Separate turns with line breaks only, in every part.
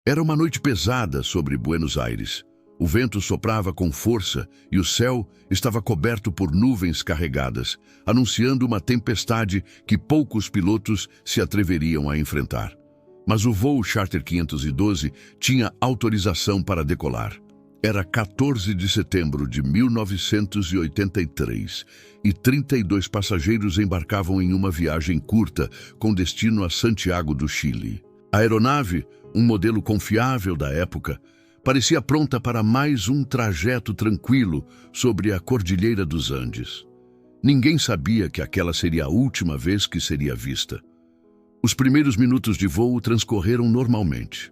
Era uma noite pesada sobre Buenos Aires. O vento soprava com força e o céu estava coberto por nuvens carregadas, anunciando uma tempestade que poucos pilotos se atreveriam a enfrentar. Mas o voo Charter 512 tinha autorização para decolar. Era 14 de setembro de 1983 e 32 passageiros embarcavam em uma viagem curta com destino a Santiago do Chile. A aeronave, um modelo confiável da época, parecia pronta para mais um trajeto tranquilo sobre a Cordilheira dos Andes. Ninguém sabia que aquela seria a última vez que seria vista. Os primeiros minutos de voo transcorreram normalmente.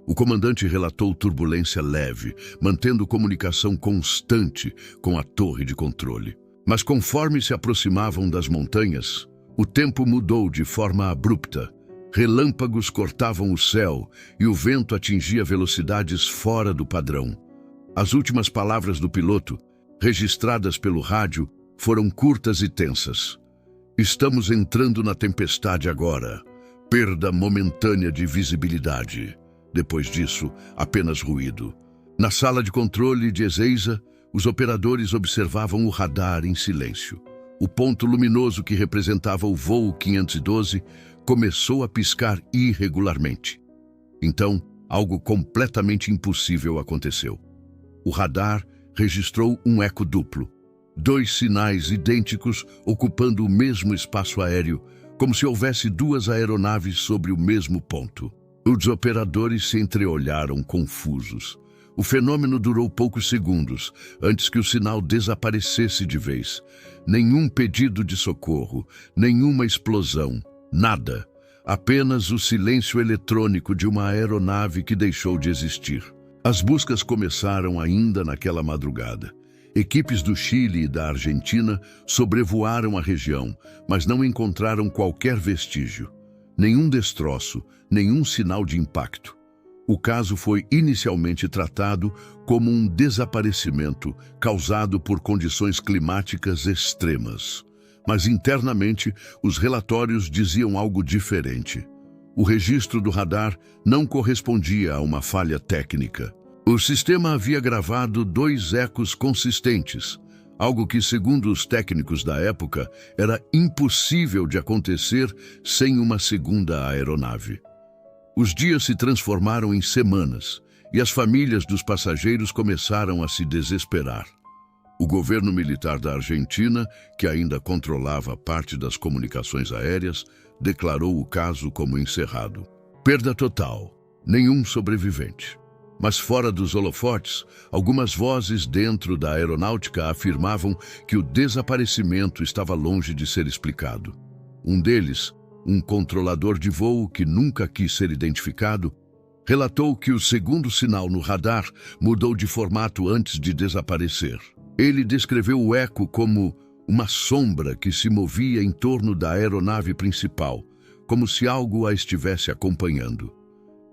O comandante relatou turbulência leve, mantendo comunicação constante com a torre de controle. Mas conforme se aproximavam das montanhas, o tempo mudou de forma abrupta. Relâmpagos cortavam o céu e o vento atingia velocidades fora do padrão. As últimas palavras do piloto, registradas pelo rádio, foram curtas e tensas. "Estamos entrando na tempestade agora. Perda momentânea de visibilidade." Depois disso, apenas ruído. Na sala de controle de Ezeiza, os operadores observavam o radar em silêncio. O ponto luminoso que representava o voo 512 começou a piscar irregularmente. Então, algo completamente impossível aconteceu. O radar registrou um eco duplo. 2 sinais idênticos ocupando o mesmo espaço aéreo, como se houvesse 2 aeronaves sobre o mesmo ponto. Os operadores se entreolharam confusos. O fenômeno durou poucos segundos, antes que o sinal desaparecesse de vez. Nenhum pedido de socorro, nenhuma explosão, nada. Apenas o silêncio eletrônico de uma aeronave que deixou de existir. As buscas começaram ainda naquela madrugada. Equipes do Chile e da Argentina sobrevoaram a região, mas não encontraram qualquer vestígio. Nenhum destroço, nenhum sinal de impacto. O caso foi inicialmente tratado como um desaparecimento causado por condições climáticas extremas. Mas internamente, os relatórios diziam algo diferente. O registro do radar não correspondia a uma falha técnica. O sistema havia gravado 2 ecos consistentes, algo que, segundo os técnicos da época, era impossível de acontecer sem uma segunda aeronave. Os dias se transformaram em semanas e as famílias dos passageiros começaram a se desesperar. O governo militar da Argentina, que ainda controlava parte das comunicações aéreas, declarou o caso como encerrado. Perda total, nenhum sobrevivente. Mas fora dos holofotes, algumas vozes dentro da aeronáutica afirmavam que o desaparecimento estava longe de ser explicado. Um deles, um controlador de voo que nunca quis ser identificado, relatou que o segundo sinal no radar mudou de formato antes de desaparecer. Ele descreveu o eco como uma sombra que se movia em torno da aeronave principal, como se algo a estivesse acompanhando.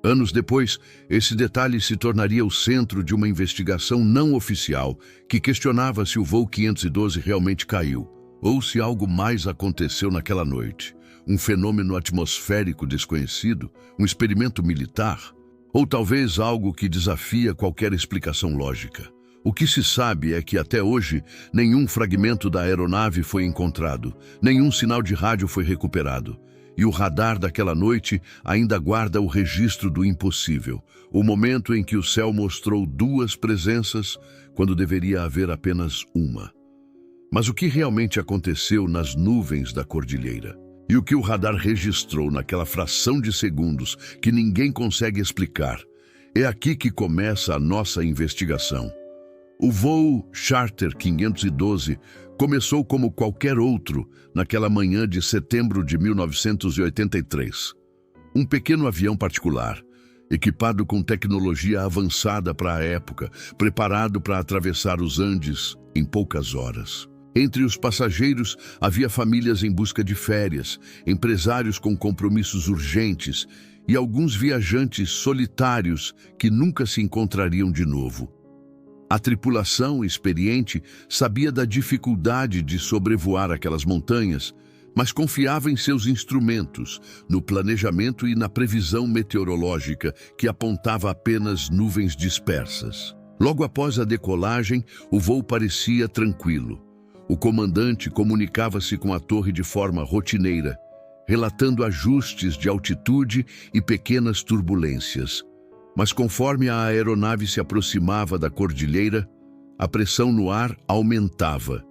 Anos depois, esse detalhe se tornaria o centro de uma investigação não oficial que questionava se o voo 512 realmente caiu, ou se algo mais aconteceu naquela noite. Um fenômeno atmosférico desconhecido, um experimento militar, ou talvez algo que desafia qualquer explicação lógica. O que se sabe é que até hoje nenhum fragmento da aeronave foi encontrado, nenhum sinal de rádio foi recuperado. E o radar daquela noite ainda guarda o registro do impossível, o momento em que o céu mostrou 2 presenças quando deveria haver apenas uma. Mas o que realmente aconteceu nas nuvens da cordilheira? E o que o radar registrou naquela fração de segundos que ninguém consegue explicar? É aqui que começa a nossa investigação. O voo Charter 512 começou como qualquer outro naquela manhã de setembro de 1983. Um pequeno avião particular, equipado com tecnologia avançada para a época, preparado para atravessar os Andes em poucas horas. Entre os passageiros havia famílias em busca de férias, empresários com compromissos urgentes e alguns viajantes solitários que nunca se encontrariam de novo. A tripulação experiente sabia da dificuldade de sobrevoar aquelas montanhas, mas confiava em seus instrumentos, no planejamento e na previsão meteorológica que apontava apenas nuvens dispersas. Logo após a decolagem, o voo parecia tranquilo. O comandante comunicava-se com a torre de forma rotineira, relatando ajustes de altitude e pequenas turbulências. Mas conforme a aeronave se aproximava da cordilheira, a pressão no ar aumentava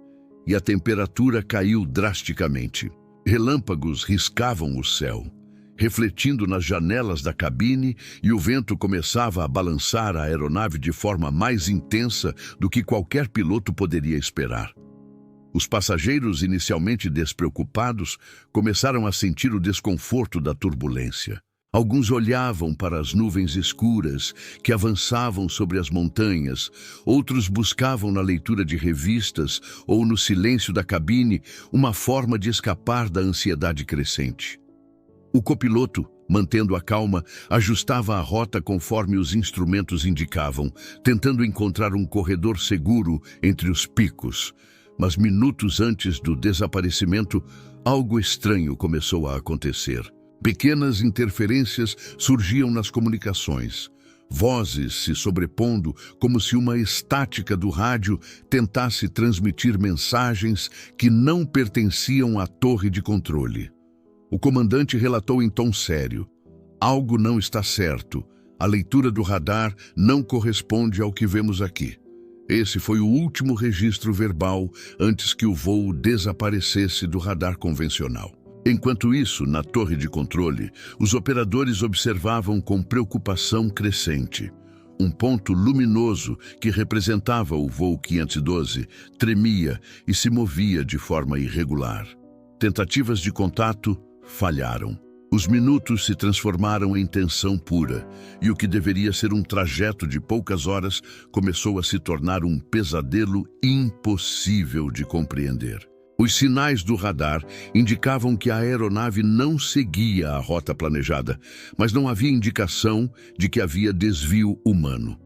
e a temperatura caiu drasticamente. Relâmpagos riscavam o céu, refletindo nas janelas da cabine, e o vento começava a balançar a aeronave de forma mais intensa do que qualquer piloto poderia esperar. Os passageiros, inicialmente despreocupados, começaram a sentir o desconforto da turbulência. Alguns olhavam para as nuvens escuras que avançavam sobre as montanhas, outros buscavam na leitura de revistas ou no silêncio da cabine uma forma de escapar da ansiedade crescente. O copiloto, mantendo a calma, ajustava a rota conforme os instrumentos indicavam, tentando encontrar um corredor seguro entre os picos. Mas minutos antes do desaparecimento, algo estranho começou a acontecer. Pequenas interferências surgiam nas comunicações, vozes se sobrepondo como se uma estática do rádio tentasse transmitir mensagens que não pertenciam à torre de controle. O comandante relatou em tom sério: "Algo não está certo. A leitura do radar não corresponde ao que vemos aqui." Esse foi o último registro verbal antes que o voo desaparecesse do radar convencional. Enquanto isso, na torre de controle, os operadores observavam com preocupação crescente. Um ponto luminoso que representava o voo 512 tremia e se movia de forma irregular. Tentativas de contato falharam. Os minutos se transformaram em tensão pura, e o que deveria ser um trajeto de poucas horas começou a se tornar um pesadelo impossível de compreender. Os sinais do radar indicavam que a aeronave não seguia a rota planejada, mas não havia indicação de que havia desvio humano.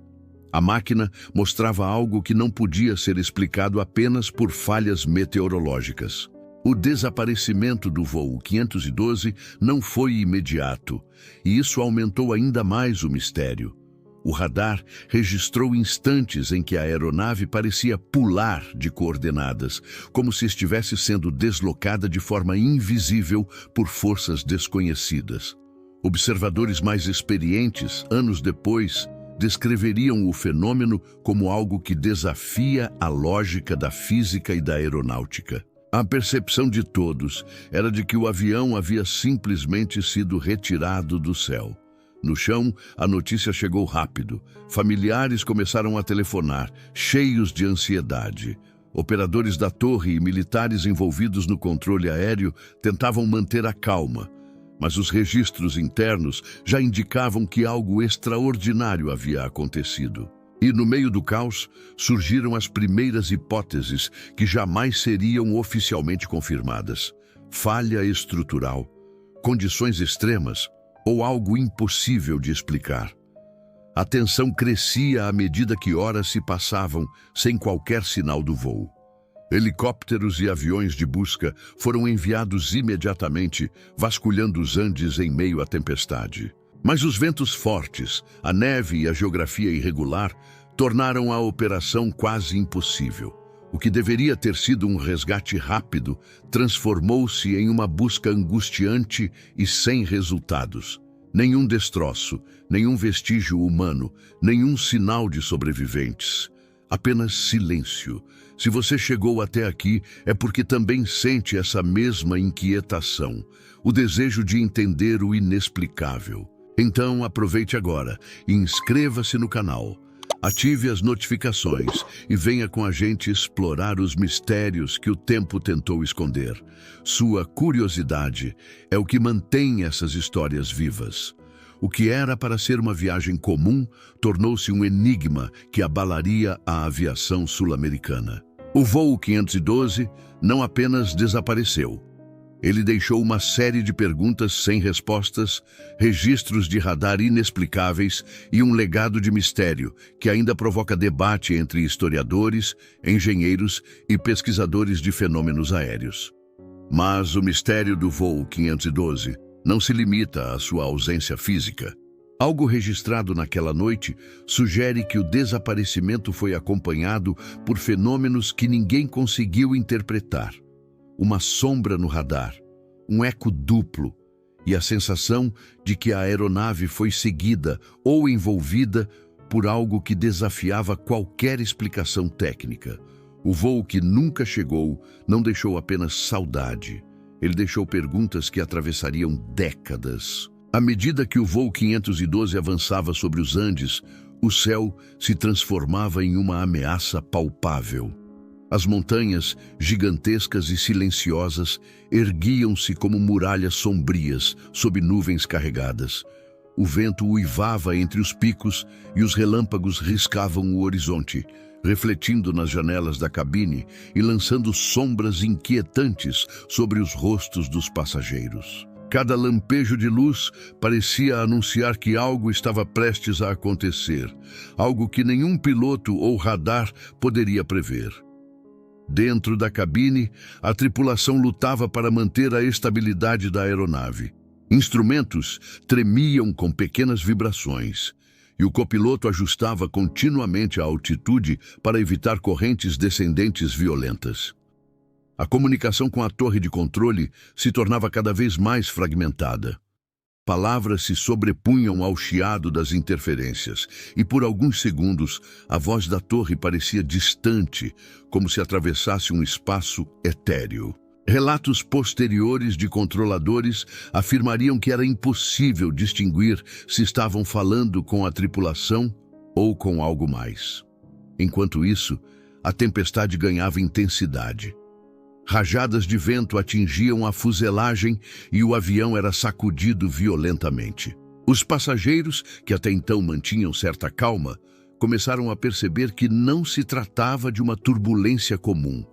A máquina mostrava algo que não podia ser explicado apenas por falhas meteorológicas. O desaparecimento do voo 512 não foi imediato, e isso aumentou ainda mais o mistério. O radar registrou instantes em que a aeronave parecia pular de coordenadas, como se estivesse sendo deslocada de forma invisível por forças desconhecidas. Observadores mais experientes, anos depois, descreveriam o fenômeno como algo que desafia a lógica da física e da aeronáutica. A percepção de todos era de que o avião havia simplesmente sido retirado do céu. No chão, a notícia chegou rápido. Familiares começaram a telefonar, cheios de ansiedade. Operadores da torre e militares envolvidos no controle aéreo tentavam manter a calma, mas os registros internos já indicavam que algo extraordinário havia acontecido. E no meio do caos, surgiram as primeiras hipóteses que jamais seriam oficialmente confirmadas: falha estrutural, condições extremas ou algo impossível de explicar. A tensão crescia à medida que horas se passavam sem qualquer sinal do voo. Helicópteros e aviões de busca foram enviados imediatamente, vasculhando os Andes em meio à tempestade. Mas os ventos fortes, a neve e a geografia irregular tornaram a operação quase impossível. O que deveria ter sido um resgate rápido transformou-se em uma busca angustiante e sem resultados. Nenhum destroço, nenhum vestígio humano, nenhum sinal de sobreviventes. Apenas silêncio. Se você chegou até aqui, é porque também sente essa mesma inquietação, o desejo de entender o inexplicável. Então aproveite agora e inscreva-se no canal. Ative as notificações e venha com a gente explorar os mistérios que o tempo tentou esconder. Sua curiosidade é o que mantém essas histórias vivas. O que era para ser uma viagem comum tornou-se um enigma que abalaria a aviação sul-americana. O voo 512 não apenas desapareceu. Ele deixou uma série de perguntas sem respostas, registros de radar inexplicáveis e um legado de mistério que ainda provoca debate entre historiadores, engenheiros e pesquisadores de fenômenos aéreos. Mas o mistério do voo 512 não se limita à sua ausência física. Algo registrado naquela noite sugere que o desaparecimento foi acompanhado por fenômenos que ninguém conseguiu interpretar. Uma sombra no radar, um eco duplo e a sensação de que a aeronave foi seguida ou envolvida por algo que desafiava qualquer explicação técnica. O voo que nunca chegou não deixou apenas saudade. Ele deixou perguntas que atravessariam décadas. À medida que o voo 512 avançava sobre os Andes, o céu se transformava em uma ameaça palpável. As montanhas, gigantescas e silenciosas, erguiam-se como muralhas sombrias sob nuvens carregadas. O vento uivava entre os picos e os relâmpagos riscavam o horizonte, refletindo nas janelas da cabine e lançando sombras inquietantes sobre os rostos dos passageiros. Cada lampejo de luz parecia anunciar que algo estava prestes a acontecer, algo que nenhum piloto ou radar poderia prever. Dentro da cabine, a tripulação lutava para manter a estabilidade da aeronave. Instrumentos tremiam com pequenas vibrações, e o copiloto ajustava continuamente a altitude para evitar correntes descendentes violentas. A comunicação com a torre de controle se tornava cada vez mais fragmentada. Palavras se sobrepunham ao chiado das interferências, e por alguns segundos a voz da torre parecia distante, como se atravessasse um espaço etéreo. Relatos posteriores de controladores afirmariam que era impossível distinguir se estavam falando com a tripulação ou com algo mais. Enquanto isso, a tempestade ganhava intensidade. Rajadas de vento atingiam a fuselagem e o avião era sacudido violentamente. Os passageiros, que até então mantinham certa calma, começaram a perceber que não se tratava de uma turbulência comum.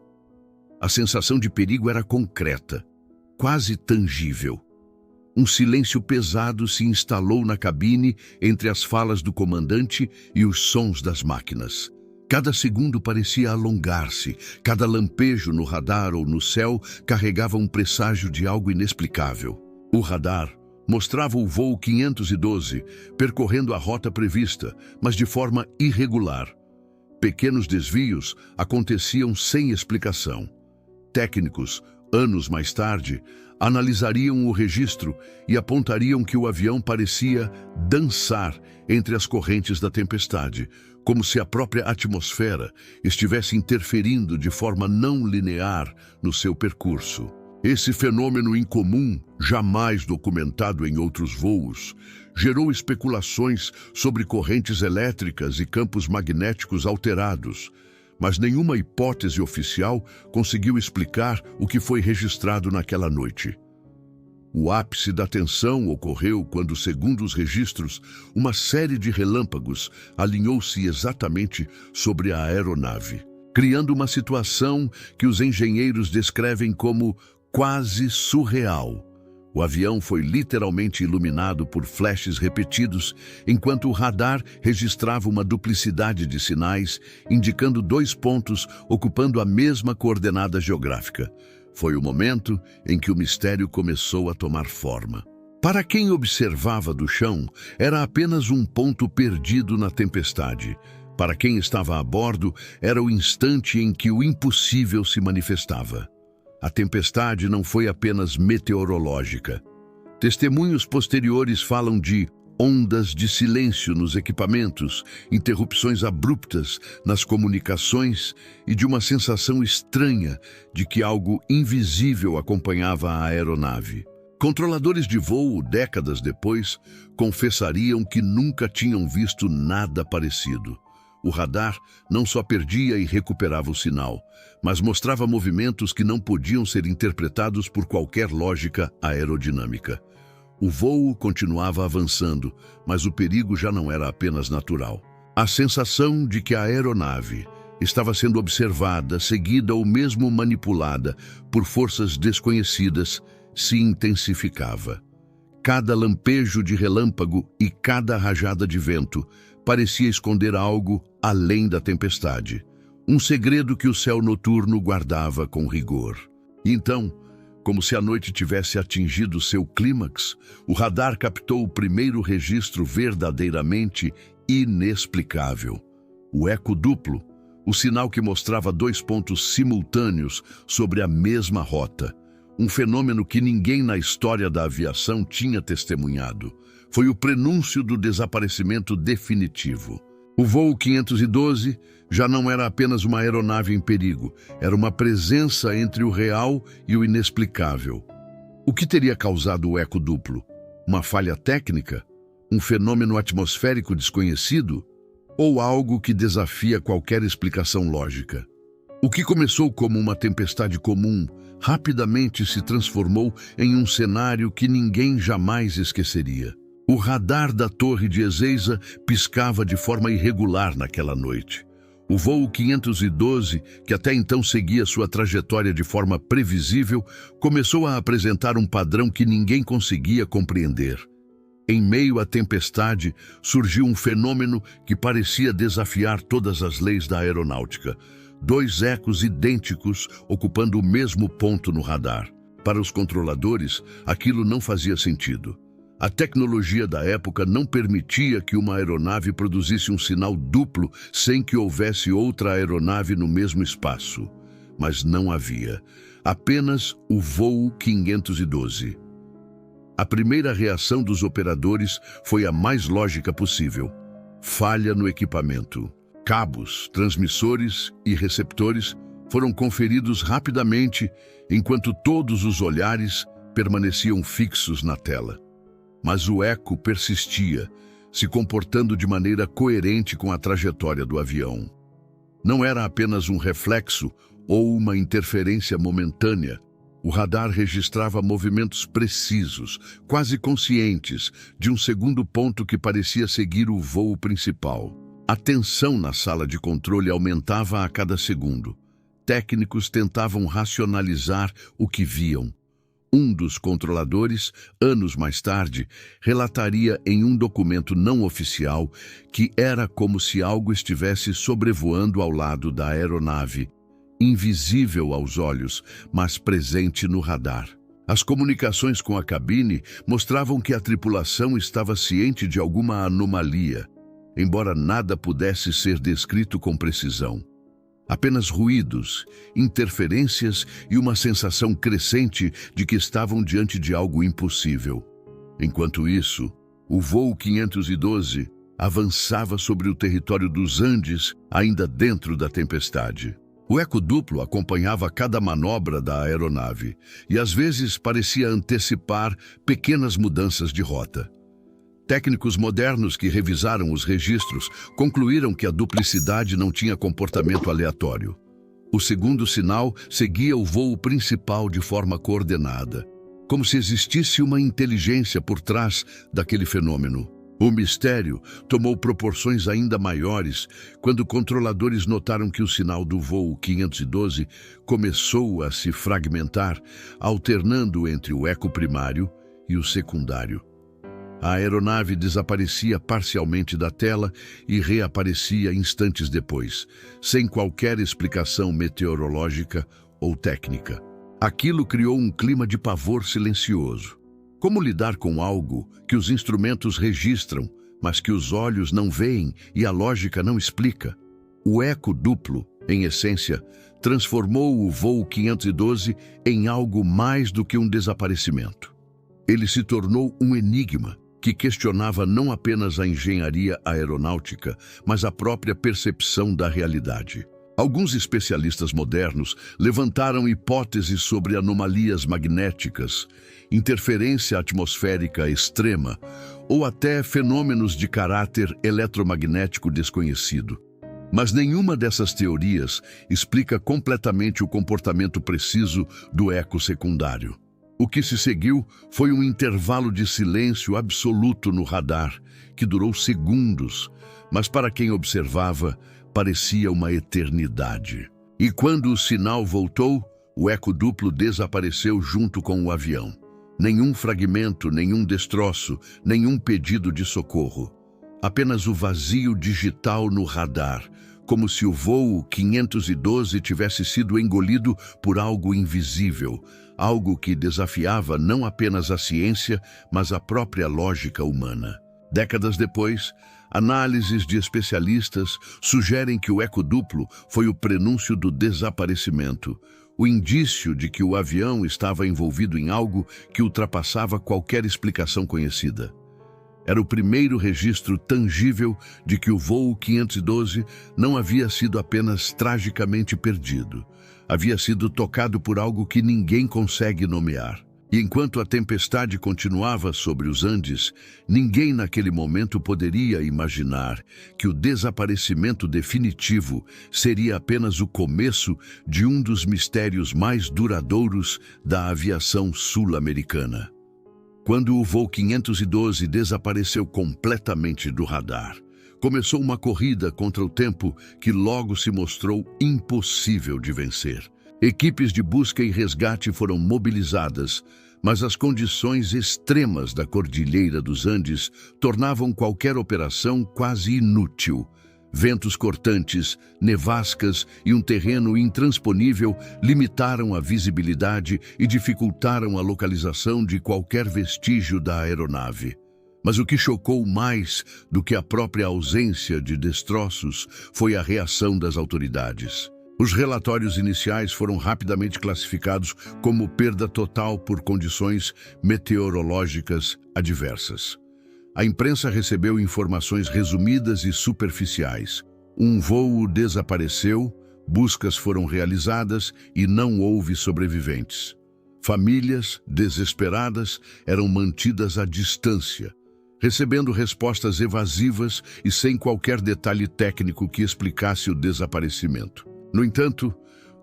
A sensação de perigo era concreta, quase tangível. Um silêncio pesado se instalou na cabine entre as falas do comandante e os sons das máquinas. Cada segundo parecia alongar-se, cada lampejo no radar ou no céu carregava um presságio de algo inexplicável. O radar mostrava o voo 512 percorrendo a rota prevista, mas de forma irregular. Pequenos desvios aconteciam sem explicação. Técnicos, anos mais tarde, analisariam o registro e apontariam que o avião parecia dançar entre as correntes da tempestade, como se a própria atmosfera estivesse interferindo de forma não linear no seu percurso. Esse fenômeno incomum, jamais documentado em outros voos, gerou especulações sobre correntes elétricas e campos magnéticos alterados, mas nenhuma hipótese oficial conseguiu explicar o que foi registrado naquela noite. O ápice da tensão ocorreu quando, segundo os registros, uma série de relâmpagos alinhou-se exatamente sobre a aeronave, criando uma situação que os engenheiros descrevem como quase surreal. O avião foi literalmente iluminado por flashes repetidos, enquanto o radar registrava uma duplicidade de sinais, indicando 2 pontos ocupando a mesma coordenada geográfica. Foi o momento em que o mistério começou a tomar forma. Para quem observava do chão, era apenas um ponto perdido na tempestade. Para quem estava a bordo, era o instante em que o impossível se manifestava. A tempestade não foi apenas meteorológica. Testemunhos posteriores falam de ondas de silêncio nos equipamentos, interrupções abruptas nas comunicações e de uma sensação estranha de que algo invisível acompanhava a aeronave. Controladores de voo, décadas depois, confessariam que nunca tinham visto nada parecido. O radar não só perdia e recuperava o sinal, mas mostrava movimentos que não podiam ser interpretados por qualquer lógica aerodinâmica. O voo continuava avançando, mas o perigo já não era apenas natural. A sensação de que a aeronave estava sendo observada, seguida ou mesmo manipulada por forças desconhecidas se intensificava. Cada lampejo de relâmpago e cada rajada de vento parecia esconder algo além da tempestade, um segredo que o céu noturno guardava com rigor. E então, Como se a noite tivesse atingido seu clímax, o radar captou o primeiro registro verdadeiramente inexplicável. O eco duplo, o sinal que mostrava 2 pontos simultâneos sobre a mesma rota. Um fenômeno que ninguém na história da aviação tinha testemunhado. Foi o prenúncio do desaparecimento definitivo. O voo 512 já não era apenas uma aeronave em perigo, era uma presença entre o real e o inexplicável. O que teria causado o eco duplo? Uma falha técnica? Um fenômeno atmosférico desconhecido? Ou algo que desafia qualquer explicação lógica? O que começou como uma tempestade comum, rapidamente se transformou em um cenário que ninguém jamais esqueceria. O radar da torre de Ezeiza piscava de forma irregular naquela noite. O voo 512, que até então seguia sua trajetória de forma previsível, começou a apresentar um padrão que ninguém conseguia compreender. Em meio à tempestade, surgiu um fenômeno que parecia desafiar todas as leis da aeronáutica. 2 ecos idênticos ocupando o mesmo ponto no radar. Para os controladores, aquilo não fazia sentido. A tecnologia da época não permitia que uma aeronave produzisse um sinal duplo sem que houvesse outra aeronave no mesmo espaço. Mas não havia. Apenas o voo 512. A primeira reação dos operadores foi a mais lógica possível. Falha no equipamento. Cabos, transmissores e receptores foram conferidos rapidamente, enquanto todos os olhares permaneciam fixos na tela. Mas o eco persistia, se comportando de maneira coerente com a trajetória do avião. Não era apenas um reflexo ou uma interferência momentânea. O radar registrava movimentos precisos, quase conscientes, de um segundo ponto que parecia seguir o voo principal. A tensão na sala de controle aumentava a cada segundo. Técnicos tentavam racionalizar o que viam. Um dos controladores, anos mais tarde, relataria em um documento não oficial que era como se algo estivesse sobrevoando ao lado da aeronave, invisível aos olhos, mas presente no radar. As comunicações com a cabine mostravam que a tripulação estava ciente de alguma anomalia, embora nada pudesse ser descrito com precisão. Apenas ruídos, interferências e uma sensação crescente de que estavam diante de algo impossível. Enquanto isso, o voo 512 avançava sobre o território dos Andes, ainda dentro da tempestade. O eco duplo acompanhava cada manobra da aeronave e às vezes parecia antecipar pequenas mudanças de rota. Técnicos modernos que revisaram os registros concluíram que a duplicidade não tinha comportamento aleatório. O segundo sinal seguia o voo principal de forma coordenada, como se existisse uma inteligência por trás daquele fenômeno. O mistério tomou proporções ainda maiores quando controladores notaram que o sinal do voo 512 começou a se fragmentar, alternando entre o eco primário e o secundário. A aeronave desaparecia parcialmente da tela e reaparecia instantes depois, sem qualquer explicação meteorológica ou técnica. Aquilo criou um clima de pavor silencioso. Como lidar com algo que os instrumentos registram, mas que os olhos não veem e a lógica não explica? O eco duplo, em essência, transformou o voo 512 em algo mais do que um desaparecimento. Ele se tornou um enigma que questionava não apenas a engenharia aeronáutica, mas a própria percepção da realidade. Alguns especialistas modernos levantaram hipóteses sobre anomalias magnéticas, interferência atmosférica extrema ou até fenômenos de caráter eletromagnético desconhecido. Mas nenhuma dessas teorias explica completamente o comportamento preciso do eco secundário. O que se seguiu foi um intervalo de silêncio absoluto no radar, que durou segundos, mas para quem observava, parecia uma eternidade. E quando o sinal voltou, o eco duplo desapareceu junto com o avião. Nenhum fragmento, nenhum destroço, nenhum pedido de socorro. Apenas o vazio digital no radar, como se o voo 512 tivesse sido engolido por algo invisível, algo que desafiava não apenas a ciência, mas a própria lógica humana. Décadas depois, análises de especialistas sugerem que o eco duplo foi o prenúncio do desaparecimento, o indício de que o avião estava envolvido em algo que ultrapassava qualquer explicação conhecida. Era o primeiro registro tangível de que o voo 512 não havia sido apenas tragicamente perdido. Havia sido tocado por algo que ninguém consegue nomear. E enquanto a tempestade continuava sobre os Andes, ninguém naquele momento poderia imaginar que o desaparecimento definitivo seria apenas o começo de um dos mistérios mais duradouros da aviação sul-americana. Quando o voo 512 desapareceu completamente do radar, começou uma corrida contra o tempo que logo se mostrou impossível de vencer. Equipes de busca e resgate foram mobilizadas, mas as condições extremas da Cordilheira dos Andes tornavam qualquer operação quase inútil. Ventos cortantes, nevascas e um terreno intransponível limitaram a visibilidade e dificultaram a localização de qualquer vestígio da aeronave. Mas o que chocou mais do que a própria ausência de destroços foi a reação das autoridades. Os relatórios iniciais foram rapidamente classificados como perda total por condições meteorológicas adversas. A imprensa recebeu informações resumidas e superficiais. Um voo desapareceu, buscas foram realizadas e não houve sobreviventes. Famílias, desesperadas, eram mantidas à distância, recebendo respostas evasivas e sem qualquer detalhe técnico que explicasse o desaparecimento. No entanto,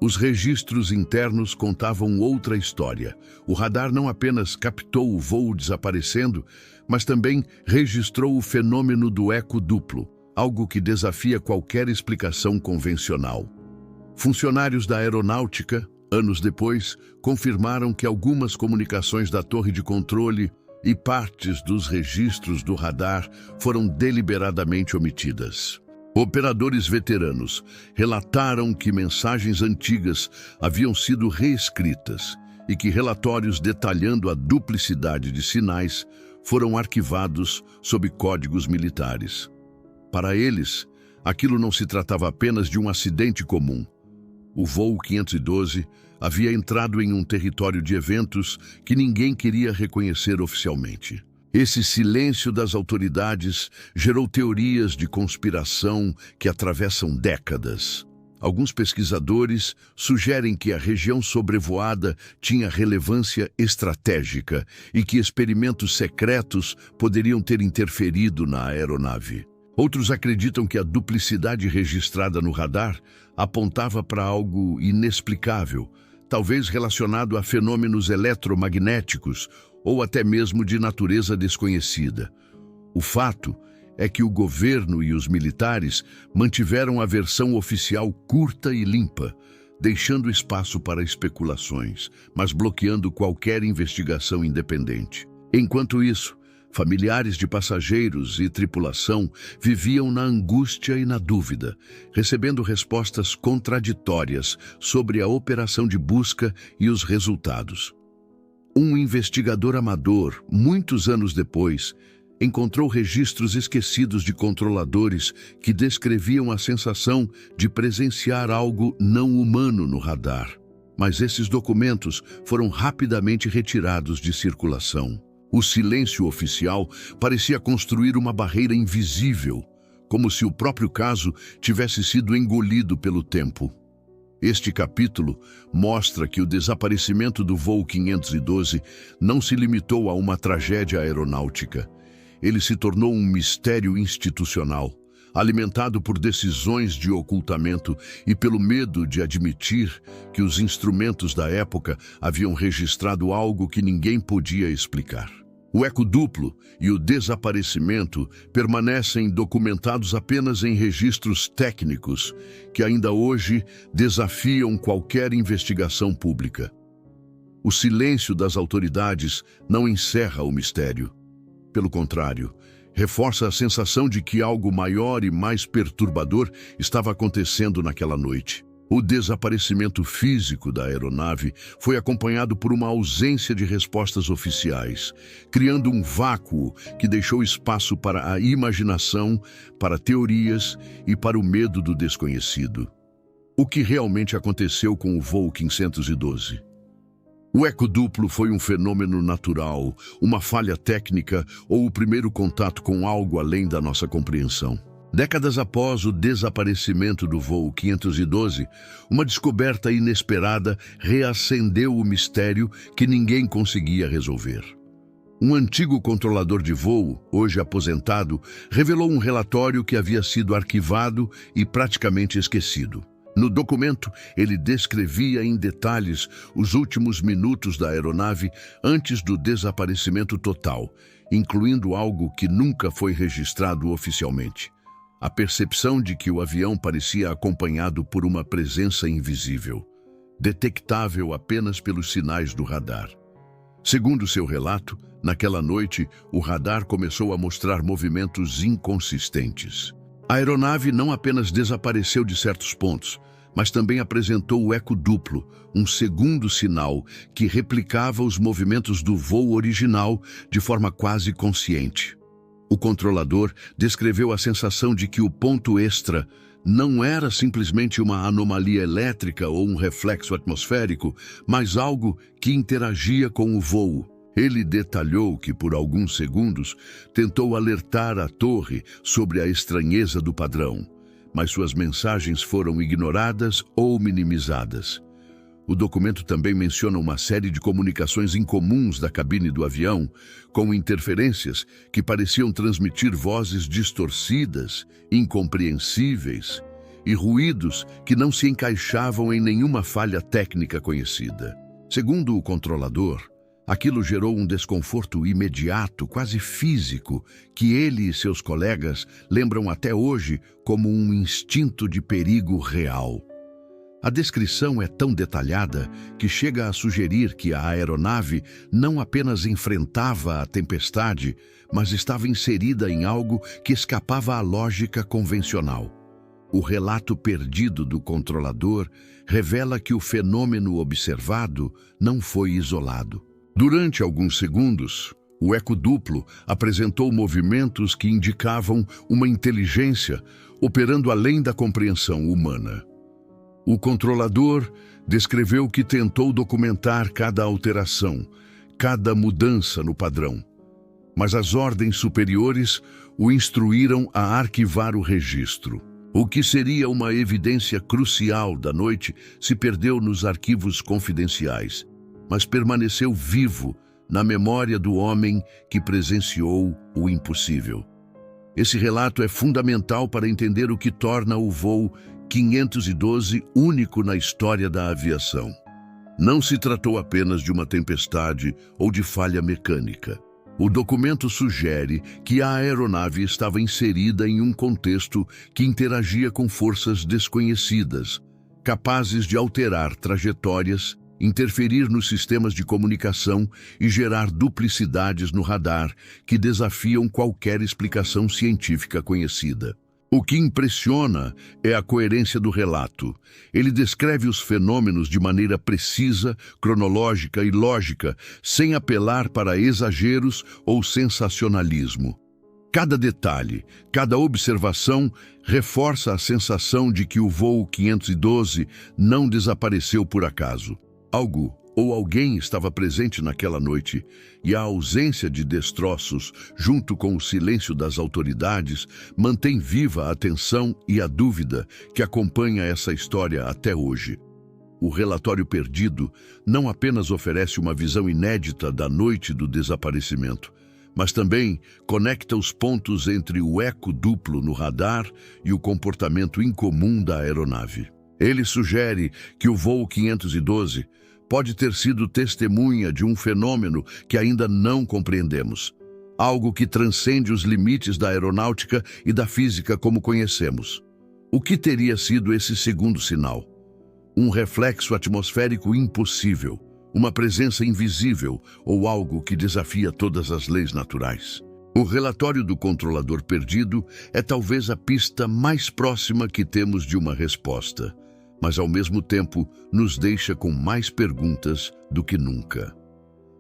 os registros internos contavam outra história. O radar não apenas captou o voo desaparecendo, mas também registrou o fenômeno do eco duplo, algo que desafia qualquer explicação convencional. Funcionários da aeronáutica, anos depois, confirmaram que algumas comunicações da torre de controle e partes dos registros do radar foram deliberadamente omitidas. Operadores veteranos relataram que mensagens antigas haviam sido reescritas e que relatórios detalhando a duplicidade de sinais foram arquivados sob códigos militares. Para eles, aquilo não se tratava apenas de um acidente comum. O voo 512 havia entrado em um território de eventos que ninguém queria reconhecer oficialmente. Esse silêncio das autoridades gerou teorias de conspiração que atravessam décadas. Alguns pesquisadores sugerem que a região sobrevoada tinha relevância estratégica e que experimentos secretos poderiam ter interferido na aeronave. Outros acreditam que a duplicidade registrada no radar apontava para algo inexplicável, talvez relacionado a fenômenos eletromagnéticos ou até mesmo de natureza desconhecida. O fato é que o governo e os militares mantiveram a versão oficial curta e limpa, deixando espaço para especulações, mas bloqueando qualquer investigação independente. Enquanto isso, familiares de passageiros e tripulação viviam na angústia e na dúvida, recebendo respostas contraditórias sobre a operação de busca e os resultados. Um investigador amador, muitos anos depois, encontrou registros esquecidos de controladores que descreviam a sensação de presenciar algo não humano no radar. Mas esses documentos foram rapidamente retirados de circulação. O silêncio oficial parecia construir uma barreira invisível, como se o próprio caso tivesse sido engolido pelo tempo. Este capítulo mostra que o desaparecimento do voo 512 não se limitou a uma tragédia aeronáutica. Ele se tornou um mistério institucional, alimentado por decisões de ocultamento e pelo medo de admitir que os instrumentos da época haviam registrado algo que ninguém podia explicar. O eco duplo e o desaparecimento permanecem documentados apenas em registros técnicos que ainda hoje desafiam qualquer investigação pública. O silêncio das autoridades não encerra o mistério. Pelo contrário, reforça a sensação de que algo maior e mais perturbador estava acontecendo naquela noite. O desaparecimento físico da aeronave foi acompanhado por uma ausência de respostas oficiais, criando um vácuo que deixou espaço para a imaginação, para teorias e para o medo do desconhecido. O que realmente aconteceu com o voo 512? O eco duplo foi um fenômeno natural, uma falha técnica ou o primeiro contato com algo além da nossa compreensão? Décadas após o desaparecimento do voo 512, uma descoberta inesperada reacendeu o mistério que ninguém conseguia resolver. Um antigo controlador de voo, hoje aposentado, revelou um relatório que havia sido arquivado e praticamente esquecido. No documento, ele descrevia em detalhes os últimos minutos da aeronave antes do desaparecimento total, incluindo algo que nunca foi registrado oficialmente: a percepção de que o avião parecia acompanhado por uma presença invisível, detectável apenas pelos sinais do radar. Segundo seu relato, naquela noite, o radar começou a mostrar movimentos inconsistentes. A aeronave não apenas desapareceu de certos pontos, mas também apresentou o eco duplo, um segundo sinal que replicava os movimentos do voo original de forma quase consciente. O controlador descreveu a sensação de que o ponto extra não era simplesmente uma anomalia elétrica ou um reflexo atmosférico, mas algo que interagia com o voo. Ele detalhou que, por alguns segundos, tentou alertar a torre sobre a estranheza do padrão, mas suas mensagens foram ignoradas ou minimizadas. O documento também menciona uma série de comunicações incomuns da cabine do avião, com interferências que pareciam transmitir vozes distorcidas, incompreensíveis e ruídos que não se encaixavam em nenhuma falha técnica conhecida. Segundo o controlador, aquilo gerou um desconforto imediato, quase físico, que ele e seus colegas lembram até hoje como um instinto de perigo real. A descrição é tão detalhada que chega a sugerir que a aeronave não apenas enfrentava a tempestade, mas estava inserida em algo que escapava à lógica convencional. O relato perdido do controlador revela que o fenômeno observado não foi isolado. Durante alguns segundos, o eco duplo apresentou movimentos que indicavam uma inteligência operando além da compreensão humana. O controlador descreveu que tentou documentar cada alteração, cada mudança no padrão, mas as ordens superiores o instruíram a arquivar o registro. O que seria uma evidência crucial da noite se perdeu nos arquivos confidenciais, mas permaneceu vivo na memória do homem que presenciou o impossível. Esse relato é fundamental para entender o que torna o voo 512 único na história da aviação. Não se tratou apenas de uma tempestade ou de falha mecânica. O documento sugere que a aeronave estava inserida em um contexto que interagia com forças desconhecidas, capazes de alterar trajetórias, interferir nos sistemas de comunicação e gerar duplicidades no radar que desafiam qualquer explicação científica conhecida. O que impressiona é a coerência do relato. Ele descreve os fenômenos de maneira precisa, cronológica e lógica, sem apelar para exageros ou sensacionalismo. Cada detalhe, cada observação reforça a sensação de que o voo 512 não desapareceu por acaso. Algo ou alguém estava presente naquela noite, e a ausência de destroços, junto com o silêncio das autoridades, mantém viva a tensão e a dúvida que acompanha essa história até hoje. O relatório perdido não apenas oferece uma visão inédita da noite do desaparecimento, mas também conecta os pontos entre o eco duplo no radar e o comportamento incomum da aeronave. Ele sugere que o voo 512 pode ter sido testemunha de um fenômeno que ainda não compreendemos, algo que transcende os limites da aeronáutica e da física como conhecemos. O que teria sido esse segundo sinal? Um reflexo atmosférico impossível, uma presença invisível ou algo que desafia todas as leis naturais? O relatório do controlador perdido é talvez a pista mais próxima que temos de uma resposta, mas ao mesmo tempo nos deixa com mais perguntas do que nunca.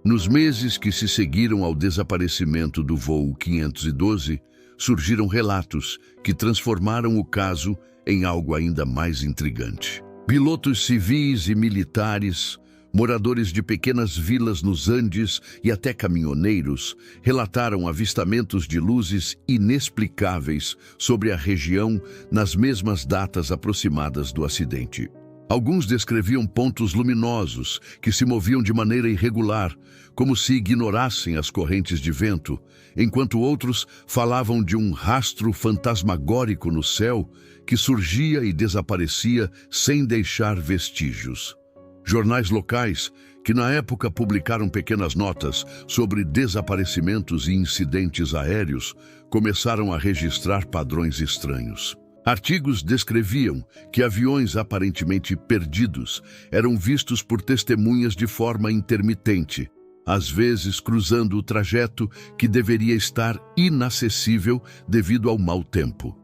Nos meses que se seguiram ao desaparecimento do voo 512, surgiram relatos que transformaram o caso em algo ainda mais intrigante. Pilotos civis e militares, moradores de pequenas vilas nos Andes e até caminhoneiros relataram avistamentos de luzes inexplicáveis sobre a região nas mesmas datas aproximadas do acidente. Alguns descreviam pontos luminosos que se moviam de maneira irregular, como se ignorassem as correntes de vento, enquanto outros falavam de um rastro fantasmagórico no céu que surgia e desaparecia sem deixar vestígios. Jornais locais, que na época publicaram pequenas notas sobre desaparecimentos e incidentes aéreos, começaram a registrar padrões estranhos. Artigos descreviam que aviões aparentemente perdidos eram vistos por testemunhas de forma intermitente, às vezes cruzando o trajeto que deveria estar inacessível devido ao mau tempo.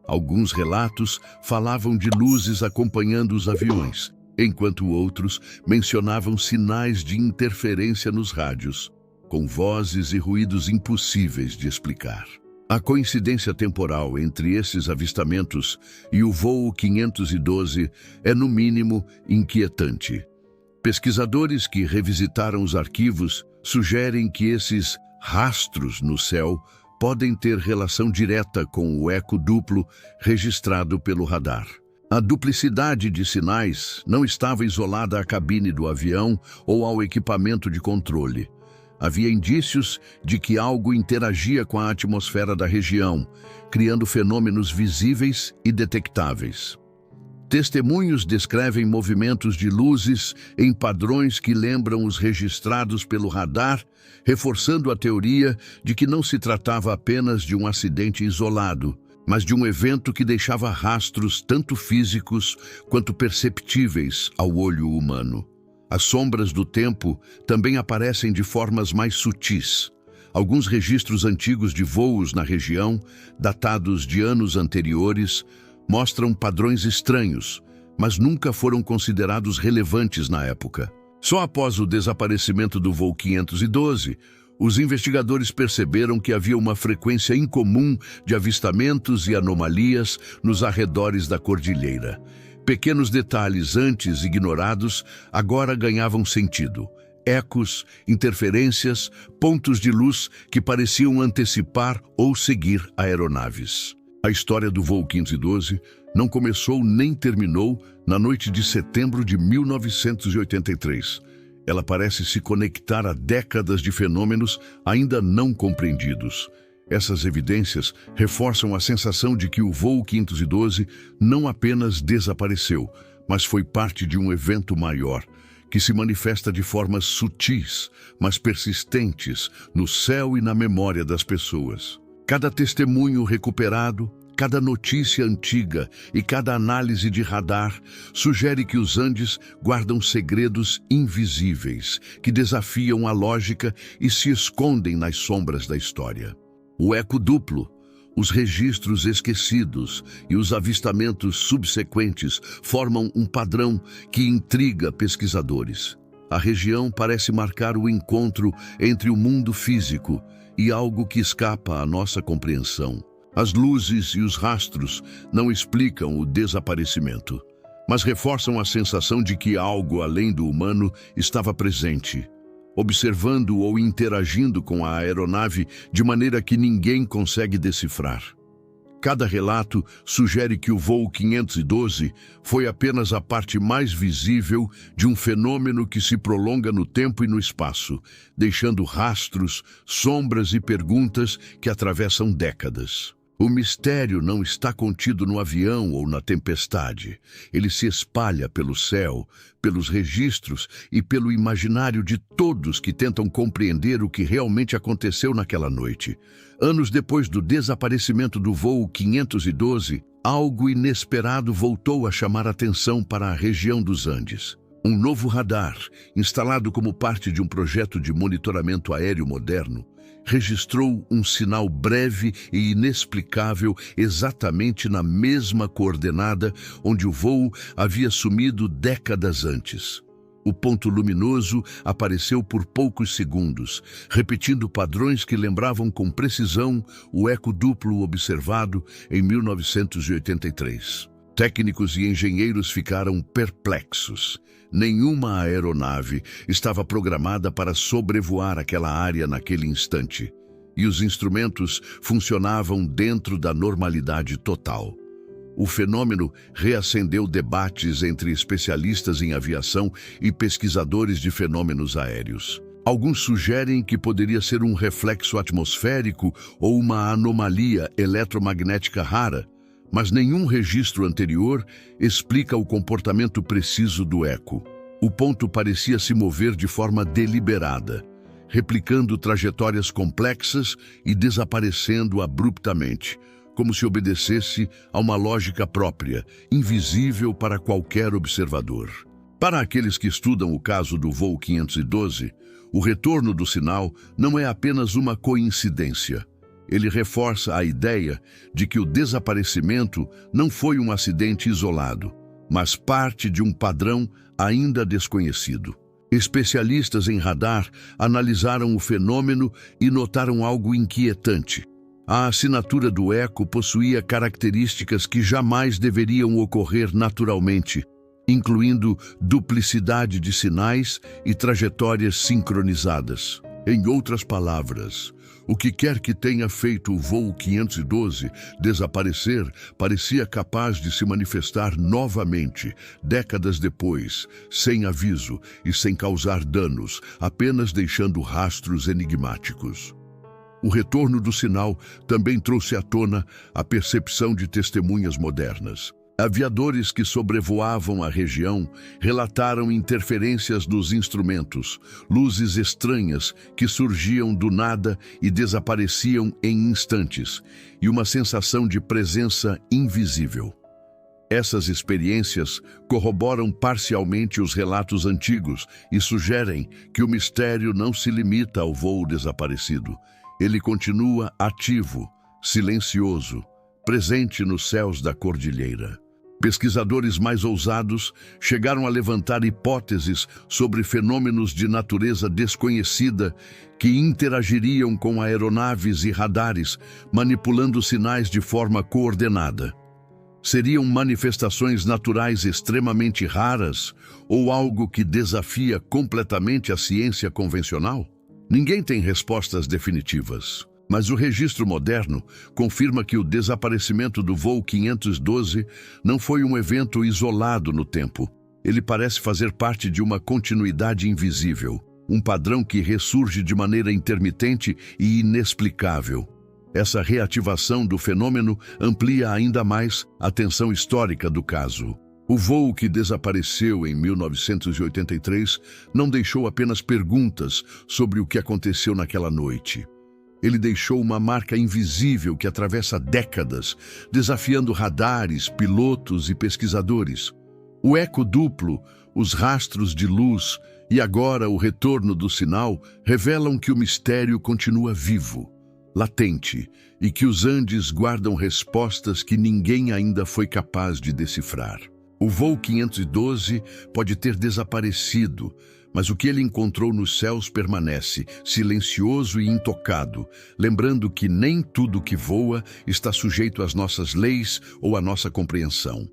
Alguns relatos falavam de luzes acompanhando os aviões, enquanto outros mencionavam sinais de interferência nos rádios, com vozes e ruídos impossíveis de explicar. A coincidência temporal entre esses avistamentos e o voo 512 é, no mínimo, inquietante. Pesquisadores que revisitaram os arquivos sugerem que esses rastros no céu podem ter relação direta com o eco duplo registrado pelo radar. A duplicidade de sinais não estava isolada à cabine do avião ou ao equipamento de controle. Havia indícios de que algo interagia com a atmosfera da região, criando fenômenos visíveis e detectáveis. Testemunhos descrevem movimentos de luzes em padrões que lembram os registrados pelo radar, reforçando a teoria de que não se tratava apenas de um acidente isolado, mas de um evento que deixava rastros tanto físicos quanto perceptíveis ao olho humano. As sombras do tempo também aparecem de formas mais sutis. Alguns registros antigos de voos na região, datados de anos anteriores, mostram padrões estranhos, mas nunca foram considerados relevantes na época. Só após o desaparecimento do voo 512, os investigadores perceberam que havia uma frequência incomum de avistamentos e anomalias nos arredores da cordilheira. Pequenos detalhes antes ignorados agora ganhavam sentido. Ecos, interferências, pontos de luz que pareciam antecipar ou seguir aeronaves. A história do voo 512 não começou nem terminou na noite de setembro de 1983. Ela parece se conectar a décadas de fenômenos ainda não compreendidos. Essas evidências reforçam a sensação de que o voo 512 não apenas desapareceu, mas foi parte de um evento maior, que se manifesta de formas sutis, mas persistentes, no céu e na memória das pessoas. Cada testemunho recuperado, cada notícia antiga e cada análise de radar sugere que os Andes guardam segredos invisíveis, que desafiam a lógica e se escondem nas sombras da história. O eco duplo, os registros esquecidos e os avistamentos subsequentes formam um padrão que intriga pesquisadores. A região parece marcar o encontro entre o mundo físico e algo que escapa à nossa compreensão. As luzes e os rastros não explicam o desaparecimento, mas reforçam a sensação de que algo além do humano estava presente, observando ou interagindo com a aeronave de maneira que ninguém consegue decifrar. Cada relato sugere que o voo 512 foi apenas a parte mais visível de um fenômeno que se prolonga no tempo e no espaço, deixando rastros, sombras e perguntas que atravessam décadas. O mistério não está contido no avião ou na tempestade. Ele se espalha pelo céu, pelos registros e pelo imaginário de todos que tentam compreender o que realmente aconteceu naquela noite. Anos depois do desaparecimento do voo 512, algo inesperado voltou a chamar atenção para a região dos Andes. Um novo radar, instalado como parte de um projeto de monitoramento aéreo moderno, registrou um sinal breve e inexplicável exatamente na mesma coordenada onde o voo havia sumido décadas antes. O ponto luminoso apareceu por poucos segundos, repetindo padrões que lembravam com precisão o eco duplo observado em 1983. Técnicos e engenheiros ficaram perplexos. Nenhuma aeronave estava programada para sobrevoar aquela área naquele instante, e os instrumentos funcionavam dentro da normalidade total. O fenômeno reacendeu debates entre especialistas em aviação e pesquisadores de fenômenos aéreos. Alguns sugerem que poderia ser um reflexo atmosférico ou uma anomalia eletromagnética rara, mas nenhum registro anterior explica o comportamento preciso do eco. O ponto parecia se mover de forma deliberada, replicando trajetórias complexas e desaparecendo abruptamente, como se obedecesse a uma lógica própria, invisível para qualquer observador. Para aqueles que estudam o caso do voo 512, o retorno do sinal não é apenas uma coincidência. Ele reforça a ideia de que o desaparecimento não foi um acidente isolado, mas parte de um padrão ainda desconhecido. Especialistas em radar analisaram o fenômeno e notaram algo inquietante. A assinatura do eco possuía características que jamais deveriam ocorrer naturalmente, incluindo duplicidade de sinais e trajetórias sincronizadas. Em outras palavras, o que quer que tenha feito o voo 512 desaparecer parecia capaz de se manifestar novamente, décadas depois, sem aviso e sem causar danos, apenas deixando rastros enigmáticos. O retorno do sinal também trouxe à tona a percepção de testemunhas modernas. Aviadores que sobrevoavam a região relataram interferências nos instrumentos, luzes estranhas que surgiam do nada e desapareciam em instantes, e uma sensação de presença invisível. Essas experiências corroboram parcialmente os relatos antigos e sugerem que o mistério não se limita ao voo desaparecido. Ele continua ativo, silencioso, presente nos céus da cordilheira. Pesquisadores mais ousados chegaram a levantar hipóteses sobre fenômenos de natureza desconhecida que interagiriam com aeronaves e radares, manipulando sinais de forma coordenada. Seriam manifestações naturais extremamente raras ou algo que desafia completamente a ciência convencional? Ninguém tem respostas definitivas, mas o registro moderno confirma que o desaparecimento do voo 512 não foi um evento isolado no tempo. Ele parece fazer parte de uma continuidade invisível, um padrão que ressurge de maneira intermitente e inexplicável. Essa reativação do fenômeno amplia ainda mais a tensão histórica do caso. O voo que desapareceu em 1983 não deixou apenas perguntas sobre o que aconteceu naquela noite. Ele deixou uma marca invisível que atravessa décadas, desafiando radares, pilotos e pesquisadores. O eco duplo, os rastros de luz e agora o retorno do sinal revelam que o mistério continua vivo, latente, e que os Andes guardam respostas que ninguém ainda foi capaz de decifrar. O voo 512 pode ter desaparecido, mas o que ele encontrou nos céus permanece, silencioso e intocado, lembrando que nem tudo que voa está sujeito às nossas leis ou à nossa compreensão.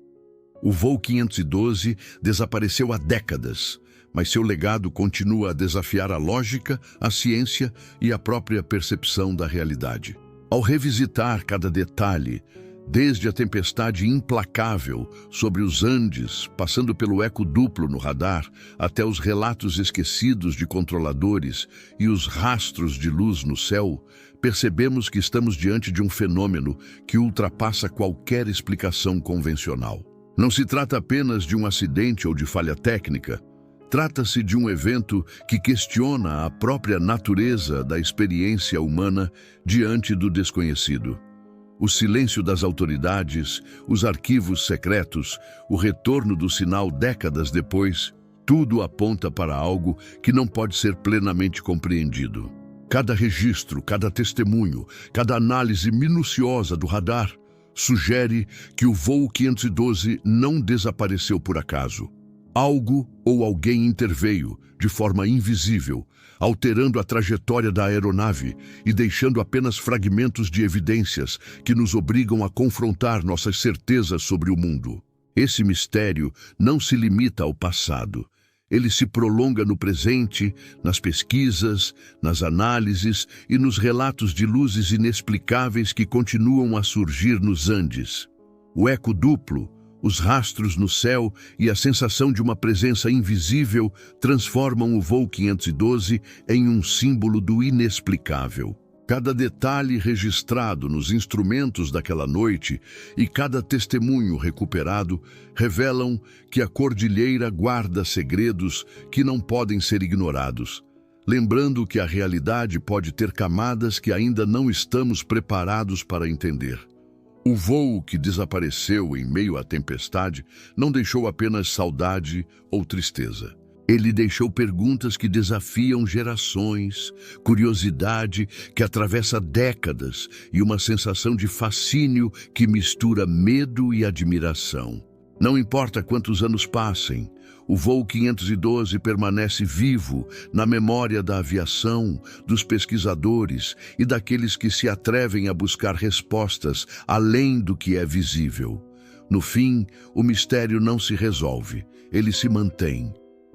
O voo 512 desapareceu há décadas, mas seu legado continua a desafiar a lógica, a ciência e a própria percepção da realidade. Ao revisitar cada detalhe, desde a tempestade implacável sobre os Andes, passando pelo eco duplo no radar, até os relatos esquecidos de controladores e os rastros de luz no céu, percebemos que estamos diante de um fenômeno que ultrapassa qualquer explicação convencional. Não se trata apenas de um acidente ou de falha técnica. Trata-se de um evento que questiona a própria natureza da experiência humana diante do desconhecido. O silêncio das autoridades, os arquivos secretos, o retorno do sinal décadas depois, tudo aponta para algo que não pode ser plenamente compreendido. Cada registro, cada testemunho, cada análise minuciosa do radar sugere que o voo 512 não desapareceu por acaso. Algo ou alguém interveio, de forma invisível, alterando a trajetória da aeronave e deixando apenas fragmentos de evidências que nos obrigam a confrontar nossas certezas sobre o mundo. Esse mistério não se limita ao passado. Ele se prolonga no presente, nas pesquisas, nas análises e nos relatos de luzes inexplicáveis que continuam a surgir nos Andes. O eco duplo, os rastros no céu e a sensação de uma presença invisível transformam o voo 512 em um símbolo do inexplicável. Cada detalhe registrado nos instrumentos daquela noite e cada testemunho recuperado revelam que a cordilheira guarda segredos que não podem ser ignorados, lembrando que a realidade pode ter camadas que ainda não estamos preparados para entender. O voo que desapareceu em meio à tempestade não deixou apenas saudade ou tristeza. Ele deixou perguntas que desafiam gerações, curiosidade que atravessa décadas e uma sensação de fascínio que mistura medo e admiração. Não importa quantos anos passem, o voo 512 permanece vivo na memória da aviação, dos pesquisadores e daqueles que se atrevem a buscar respostas além do que é visível. No fim, o mistério não se resolve, ele se mantém.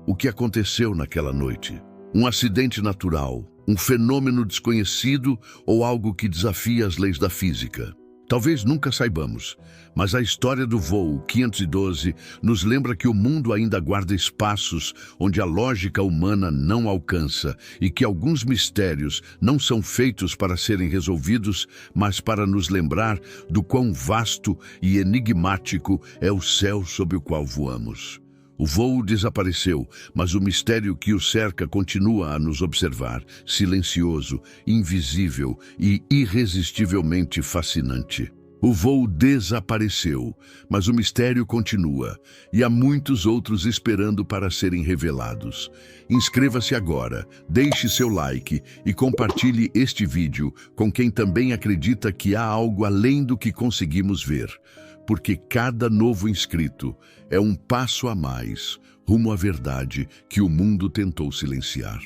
O que aconteceu naquela noite? Um acidente natural, um fenômeno desconhecido ou algo que desafia as leis da física? Talvez nunca saibamos, mas a história do voo 512 nos lembra que o mundo ainda guarda espaços onde a lógica humana não alcança e que alguns mistérios não são feitos para serem resolvidos, mas para nos lembrar do quão vasto e enigmático é o céu sob o qual voamos. O voo desapareceu, mas o mistério que o cerca continua a nos observar, silencioso, invisível e irresistivelmente fascinante. O voo desapareceu, mas o mistério continua, e há muitos outros esperando para serem revelados. Inscreva-se agora, deixe seu like e compartilhe este vídeo com quem também acredita que há algo além do que conseguimos ver. Porque cada novo inscrito é um passo a mais rumo à verdade que o mundo tentou silenciar.